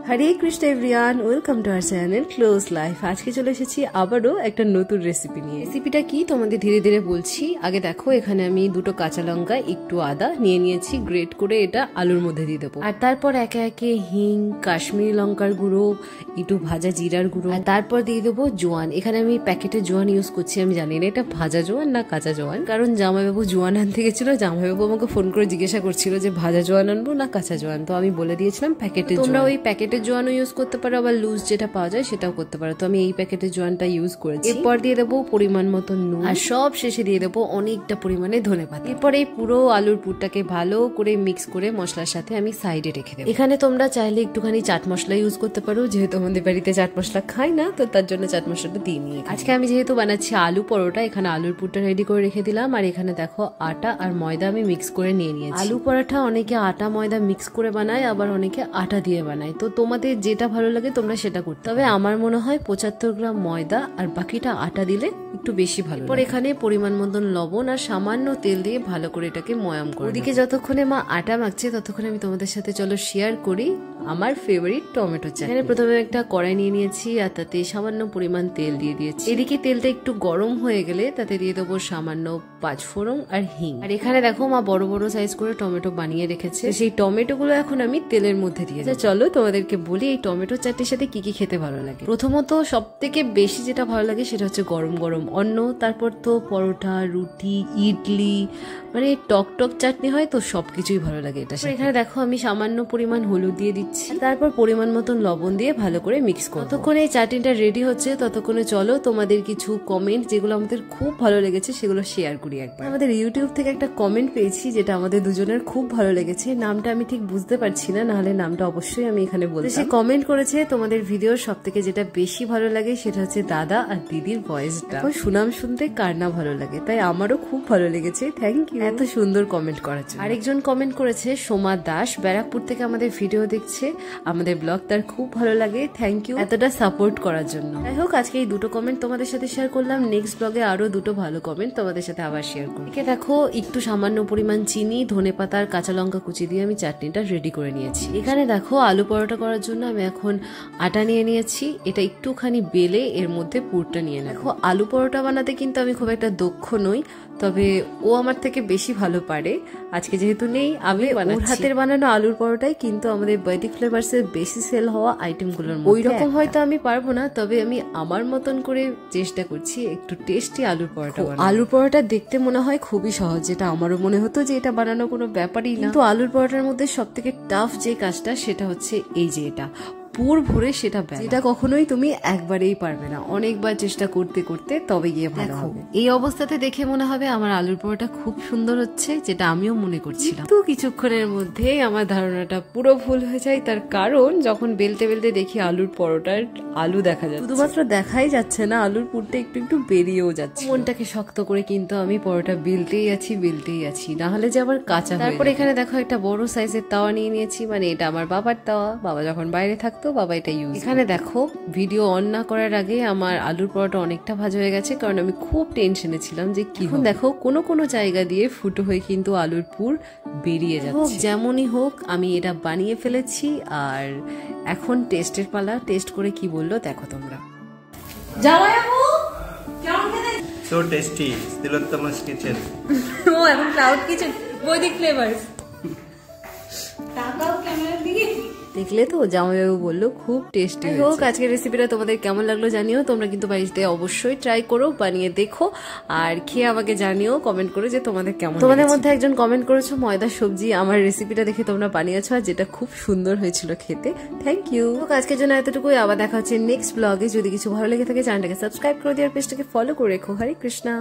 Hare Krishna everyone, welcome to our channel close life. আজকে চলে এসেছি আবারও একটা নতুন রেসিপি নিয়ে। রেসিপিটা কি তোমাদের ধীরে ধীরে বলছি। আগে দেখো, এখানে আমি দুটো কাঁচা লঙ্কা, একটু আদা নিয়ে নিয়েছি, গ্রেট করে এটা আলুর মধ্যে দিয়ে দেবো। আর তারপর একে একে হিং, কাশ্মীরি লঙ্কার গুঁড়ো, একটু ভাজা জিরার গুঁড়ো, আর তারপর দিয়ে দেবো জোয়ান। এখানে আমি প্যাকেটের জোয়ান ইউজ করছি। আমি জানি না এটা ভাজা জোয়ান না কাঁচা জোয়ান, কারণ জামাইবাবু জোয়ান আনতে গেছিল। জামাইবাবু আমাকে ফোন করে জিজ্ঞাসা করছিল যে ভাজা জোয়ান আনবো না কাঁচা জোয়ান, তো আমি বলে দিয়েছিলাম প্যাকেটের। তোমরা ওই প্যাকেটের জোয়ানও ইউজ করতে পারো, আবার লুজ যেটা পাওয়া যায় সেটাও করতে পারো। তো আমি এই প্যাকেটের জোয়ানটা ইউজ করেছি। এরপর দিয়ে দেবো পরিমাণ মতো নুন, আর সব শেষে দিয়ে দেবো অনেকটা পরিমাণে ধনেপাতা। এরপর এই পুরো আলুর পুরটাকে ভালো করে মিক্স করে মশলার সাথে আমি সাইডে রেখে দেবো। এখানে তোমরা চাইলে একটুখানি চাট মশলা ইউজ করতে পারো, যেহেতু আমাদের বাড়িতে চাট মশলা খাই না, তো তার জন্য চাট মশলাটা দিয়ে নিয়ে। আজকে আমি যেহেতু বানাচ্ছি আলু পরোটা, এখানে আলুর পুরটা রেডি করে রেখে দিলাম। আর এখানে দেখো আটা আর ময়দা আমি মিক্স করে নিয়ে নিয়েছি। আলু পরোটা অনেকে আটা ময়দা মিক্স করে বানায়, আবার অনেকে আটা দিয়ে বানায়। তো তোমাদের যেটা ভালো লাগে তোমরা সেটা করতে। তবে আমার মনে হয় 75 গ্রাম ময়দা আর বাকিটা আটা দিলে একটু বেশি ভালো। এরপর এখানে পরিমাণ মতন লবণ আর সামান্য তেল দিয়ে ভালো করে এটাকে ময়াম করে। ওদিকে যতক্ষণে মা আটা মাখছে ততক্ষণে আমি তোমাদের সাথে চলো শেয়ার করি আমার ফেভারিট টমেটো চাটনি। এখানে প্রথমে একটা কড়াই নিয়ে নিয়েছি, আর তাতে সামান্য পরিমাণ তেল দিয়ে দিয়েছি। এদিকে তেলটা একটু গরম হয়ে গেলে তাতে দিয়ে দেবো সামান্য পাঁচফোড়ন আর হিং। আর এখানে দেখো মা বড় বড় সাইজ করে টমেটো বানিয়ে রেখেছে, সেই টমেটো গুলো এখন আমি তেলের মধ্যে দিয়ে দিই। চলো তোমাদেরকে বলি এই টমেটো চাটনির সাথে কি কি খেতে ভালো লাগে। প্রথমত সব থেকে বেশি যেটা ভালো লাগে সেটা হচ্ছে গরম গরম অন্ন, তারপর তো পরোটা, রুটি, ইডলি, মানে টক টক চাটনি হয় তো সবকিছুই ভালো লাগে এটা। এখানে দেখো আমি সামান্য পরিমাণ হলুদ দিয়ে দিচ্ছি, তারপর পরিমাণ মতন লবণ দিয়ে ভালো করে মিক্স করব। ততক্ষণে এই চাটনিটা রেডি হচ্ছে, ততক্ষণে চলো তোমাদের কিছু কমেন্ট যেগুলো আমাদের খুব ভালো লেগেছে সেগুলো শেয়ার করি একবার। আমাদের ইউটিউব থেকে একটা কমেন্ট পেয়েছি যেটা আমাদের দুজনের খুব ভালো লেগেছে। নামটা আমি ঠিক বুঝতে পারছি না, নাহলে নামটা অবশ্যই আমি এখানে বলছি। সে কমেন্ট করেছে তোমাদের ভিডিওর সব থেকে যেটা বেশি ভালো লাগে সেটা হচ্ছে দাদা আর দিদির ভয়েসটা। সুনাম শুনতে কার না ভালো লাগে, তাই আমারও খুব ভালো লেগেছে। থ্যাংক ইউ এত সুন্দর কমেন্ট করার জন্য। আরেকজন কমেন্ট করেছে সোমা দাস, ব্যারাকপুর থেকে আমাদের ভিডিও দেখছে, আমাদের ব্লগ তার খুব ভালো লাগে। থ্যাংক ইউ এতটা সাপোর্ট করার জন্য। যাই হোক, আজকে এই দুটো কমেন্ট তোমাদের সাথে শেয়ার করলাম। নেক্সট ব্লগে আরো দুটো ভালো কমেন্ট তোমাদের সাথে আবার শেয়ার করব। একে দেখো একটু সামান্য পরিমাণ চিনি, ধনেপাতা আর কাঁচা লঙ্কা কুচি দিয়ে আমি চাটনিটা রেডি করে নিয়েছি। এখানে দেখো আলু পরোটা করার জন্য আমি এখন আটা নিয়ে নিয়েছি। এটা একটুখানি বেলে এর মধ্যে পুরটা নিয়ে দেখো। আলু পরোটা বানাতে কিন্তু আমি খুব একটা দক্ষ নই, তবে ও আমার থেকে বেশি ভালো পারে। আজকে যেহেতু নেই, আমি ওর হাতের বানানো আলুর পরোটাই কিন্তু আমাদের বৈদিক ফ্লেভার্স এর বেশি সেল হওয়া আইটেমগুলোর মধ্যে। ওই রকম হয়তো আমি পারবো না, তবে আমি আমার মতন করে চেষ্টা করছি একটু টেস্টি আলুর পরোটা বানাবো। আলুর পরোটা দেখতে মনে হয় খুবই সহজ, যেটা আমারও মনে হতো যে এটা বানানো কোনো ব্যাপারই না। কিন্তু আলুর পরোটার মধ্যে সব থেকে টাফ যে কাজটা সেটা হচ্ছে এই যে এটা পুর ভরে সেটা এটা কখনোই তুমি একবারেই পারবে না, অনেকবার চেষ্টা করতে করতে তবে গিয়ে ভালো হবে। এই অবস্থাতে দেখে মনে হবে আমার আলুর পরোটা খুব সুন্দর হচ্ছে, যেটা আমিও মনে করছিলাম। তো কিছুক্ষণের মধ্যেই আমার ধারণাটা পুরো ভুল হয়ে যায়। তার কারণ যখন বেলতে বেলতে দেখি আলুর পরোটার আলু দেখা যাচ্ছে, শুধুমাত্র দেখাই যাচ্ছে না, আলুর পুরটা একটু একটু বেরিয়েও যাচ্ছে। মনটাকে শক্ত করে কিন্তু আমি পরোটা বেলতেই আছি, না হলে যে আবার কাঁচা। তারপর এখানে দেখো একটা বড় সাইজের তাওয়া নিয়ে নিয়েছি, মানে এটা আমার বাবার তাওয়া। বাবা যখন বাইরে থাকতো বাবা এটা ইউজ। এখানে দেখো ভিডিও অন না করার আগে আমার আলুর পরোটা অনেকটা ভাজা হয়ে গেছে, কারণ আমি খুব টেনশনে ছিলাম যে কি। দেখো কোনো জায়গা দিয়ে ফুটো হয়ে কিন্তু আলুর পুর বেরিয়ে যাচ্ছে। যেমনই হোক আমি এটা বানিয়ে ফেলেছি, আর এখন টেস্টের পালা। টেস্ট করে কি বললো দেখো তোমরা। জামাইবাবু কেমন খেতে? So tasty, Tilottama's kitchen. ও এখন ক্লাউড কিচেন, বৈদিক ফ্লেভারস। তাকাও ক্যামেরার দিকে। দেখলে তো জামাইবাবু বললো খুব টেস্টি হোক। আজকের রেসিপিটা তোমাদের কেমন লাগলো জানিও। তোমরা কিন্তু বাড়িতে অবশ্যই ট্রাই করো, বানিয়ে দেখো, আর খেয়ে আমাকে জানিও কমেন্ট করে যে তোমাদের কেমন। তোমাদের মধ্যে একজন কমেন্ট করেছো ময়দার সবজি আমার রেসিপিটা দেখে তোমরা বানিয়েছো, আর যেটা খুব সুন্দর হয়েছিল খেতে। Thank you. আজকের জন্য এতটুকুই। আবার দেখা হচ্ছে নেক্সট ব্লগে। যদি কিছু ভালো লেগে থাকে চ্যানেলটাকে সাবস্ক্রাইব করে দিয়ে পেজটাকে ফলো করে রেখো। হরে কৃষ্ণা।